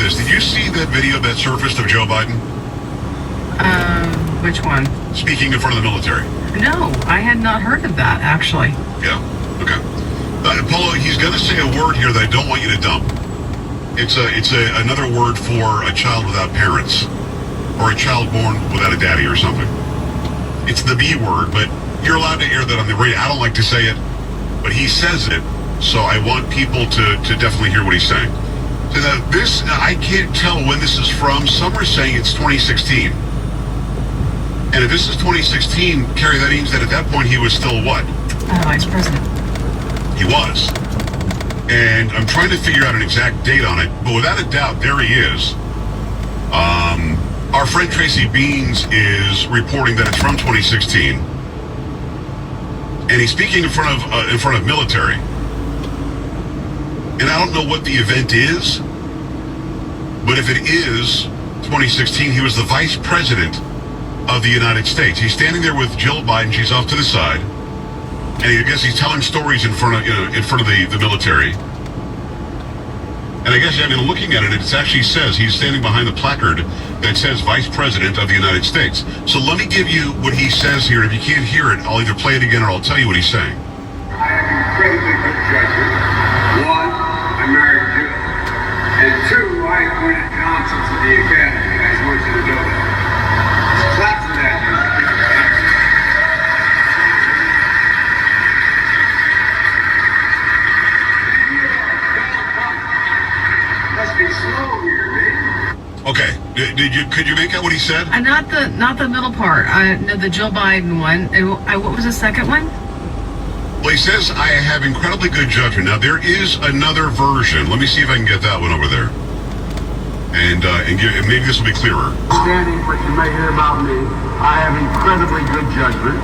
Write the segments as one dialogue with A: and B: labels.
A: this. Did you see that video that surfaced of Joe Biden?
B: Which one?
A: Speaking in front of the military.
B: No, I had not heard of that, actually.
A: Yeah, okay. Polo, he's going to say a word here that I don't want you to dump. It's another word for a child without parents, or a child born without a daddy or something. It's the B word, but you're allowed to air that on the radio. I don't like to say it, but he says it, so I want people to definitely hear what he's saying. So this, I can't tell when this is from. Some are saying it's 2016. And if this is 2016, Carrie, that means that at that point he was still what?
B: Vice President.
A: He was. And I'm trying to figure out an exact date on it, but without a doubt, there he is. Our friend Tracy Beans is reporting that it's from 2016. And he's speaking in front of military. And I don't know what the event is, but if it is 2016, he was the vice president of the United States. He's standing there with Jill Biden. She's off to the side, and I guess he's telling stories in front of the military. And I guess, I mean, looking at it, it actually says he's standing behind the placard that says Vice President of the United States. So let me give you what he says here. If you can't hear it, I'll either play it again or I'll tell you what he's saying.
C: I have incredibly good judgment. One, I married Jill. And two, I appointed Johnson to the academy. I just want you to know that. Clap for that. Must be slow here, man.
A: Okay, could you make out what he said?
B: Not the middle part. No, the Joe Biden one. And what was the second one?
A: Well, he says, I have incredibly good judgment. Now, there is another version. Let me see if I can get that one over there. And maybe this will be clearer.
C: Standing what you may hear about me, I have incredibly good judgment.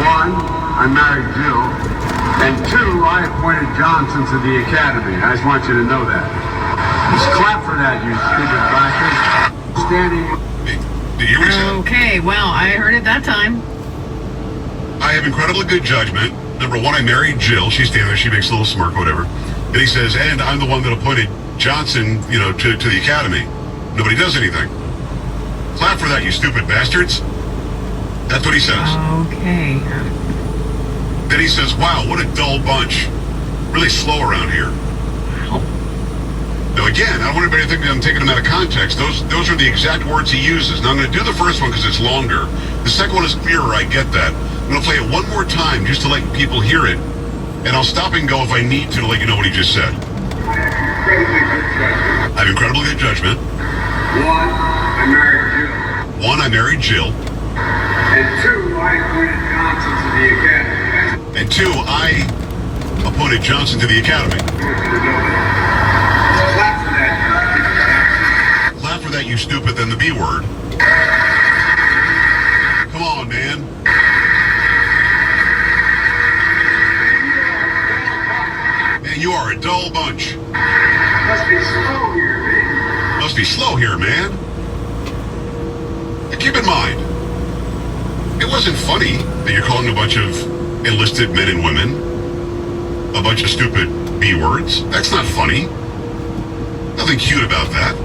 C: One, I married Jill. And two, I appointed Johnson to the academy. I just want you to know that. Just clap for that, you stupid bastard. Standing.
A: Did you hear what he said?
B: Okay, well, I heard it that time.
A: I have incredibly good judgment. Number one, I married Jill. She's standing there. She makes a little smirk, whatever. And he says, and I'm the one that appointed Johnson, to the academy. Nobody does anything. Clap for that, you stupid bastards. That's what he says.
B: Okay.
A: Then he says, wow, what a dull bunch. Really slow around here. Now, again, I don't want anybody to think that I'm taking them out of context. Those are the exact words he uses. Now, I'm going to do the first one because it's longer. The second one is clearer. I get that. I'm going to play it one more time just to let people hear it. And I'll stop and go if I need to let you know what he just said. I have incredibly good judgment.
C: One, I married Jill.
A: One, I married Jill.
C: And two, I appointed Johnson to the academy.
A: And two, I appointed Johnson to the academy.
C: Clap for that.
A: Clap for that, you stupid, then the B word. Come on, man. Man, you are a dull bunch.
C: Must be slow here, man.
A: Must be slow here, man. And keep in mind, it wasn't funny that you're calling a bunch of enlisted men and women a bunch of stupid B words. That's not funny. Nothing cute about that.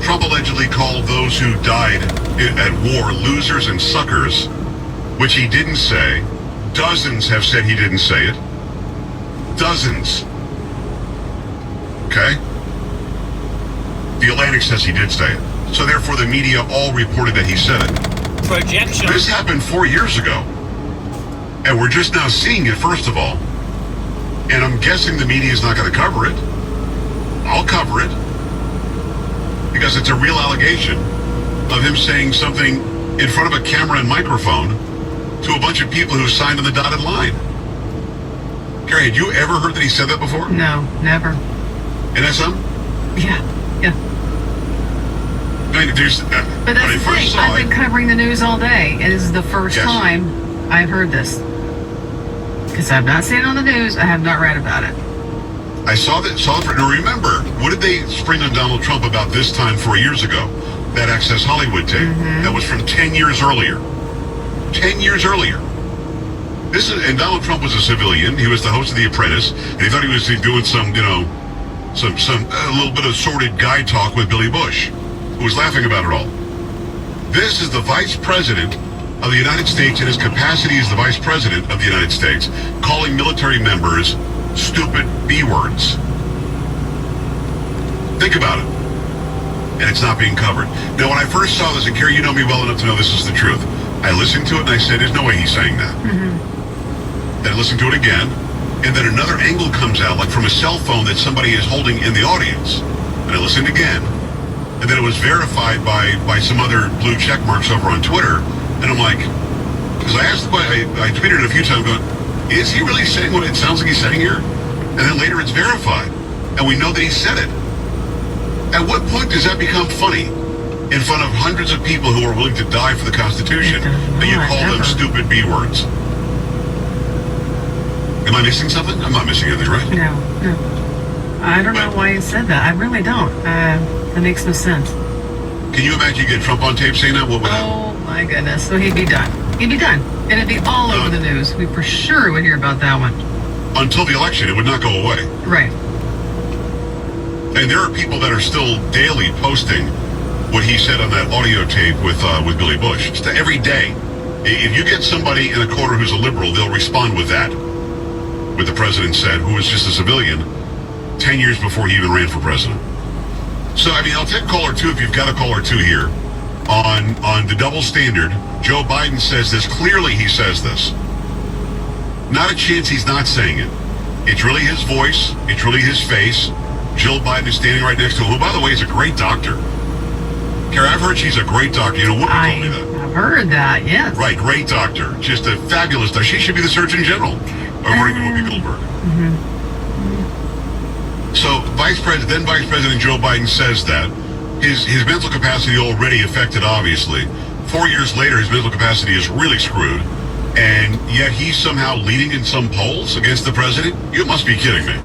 A: Trump allegedly called those who died at war losers and suckers, which he didn't say. Dozens have said he didn't say it. Dozens. Okay? The Atlantic says he did say it. So therefore the media all reported that he said it.
D: Projection.
A: This happened 4 years ago. And we're just now seeing it, first of all. And I'm guessing the media is not going to cover it. I'll cover it. Because it's a real allegation of him saying something in front of a camera and microphone to a bunch of people who signed on the dotted line. Carrie, had you ever heard that he said that before?
B: No, never.
A: NSM?
B: Yeah.
A: I mean,
B: But that's the thing. I've been covering the news all day. It is the first
A: Yes.
B: time I've heard this. Because I've not seen it on the news. I have not read about it.
A: I saw it. Now remember, what did they spring on Donald Trump about this time 4 years ago? That Access Hollywood tape.
B: Mm-hmm.
A: That was from 10 years earlier. 10 years earlier. And Donald Trump was a civilian. He was the host of The Apprentice, and he thought he was doing some, a little bit of sordid guy talk with Billy Bush, who was laughing about it all. This is the Vice President of the United States in his capacity as the Vice President of the United States, calling military members stupid B-words. Think about it. And it's not being covered. Now, when I first saw this, and Carrie, you know me well enough to know this is the truth, I listened to it and I said, there's no way he's saying that. Then I listened to it again, and then another angle comes out, like from a cell phone that somebody is holding in the audience. And I listened again, and then it was verified by some other blue check marks over on Twitter. And I'm like, because I asked the question, I tweeted it a few times, going, is he really saying what it sounds like he's saying here? And then later it's verified, and we know that he said it. At what point does that become funny in front of hundreds of people who are willing to die for the Constitution, that you call them stupid B-words? Am I missing something? I'm not missing anything, right?
B: No. I don't know why you said that. I really don't. That makes no sense.
A: Can you imagine you get Trump on tape saying that? What would happen?
B: Oh my goodness. So he'd be done. He'd be done. And it'd be all over the news. We for sure would hear about that one.
A: Until the election, it would not go away.
B: Right.
A: And there are people that are still daily posting what he said on that audio tape with Billy Bush. Just every day. If you get somebody in a corner who's a liberal, they'll respond with that. What the president said, who was just a civilian 10 years before he even ran for president. So, I mean, I'll take caller 2 if you've got a caller 2 here. On the double standard, Joe Biden says this. Clearly he says this. Not a chance he's not saying it. It's really his voice. It's really his face. Jill Biden is standing right next to him, who, by the way, is a great doctor. Kara, I've heard she's a great doctor. You know, Whoopi told me that.
B: I've heard that, yes.
A: Right, great doctor. Just a fabulous doctor. She should be the Surgeon General, according to Whoopi Goldberg. So, Vice President Joe Biden says that. His mental capacity already affected, obviously. 4 years later, his mental capacity is really screwed. And yet he's somehow leading in some polls against the president? You must be kidding me.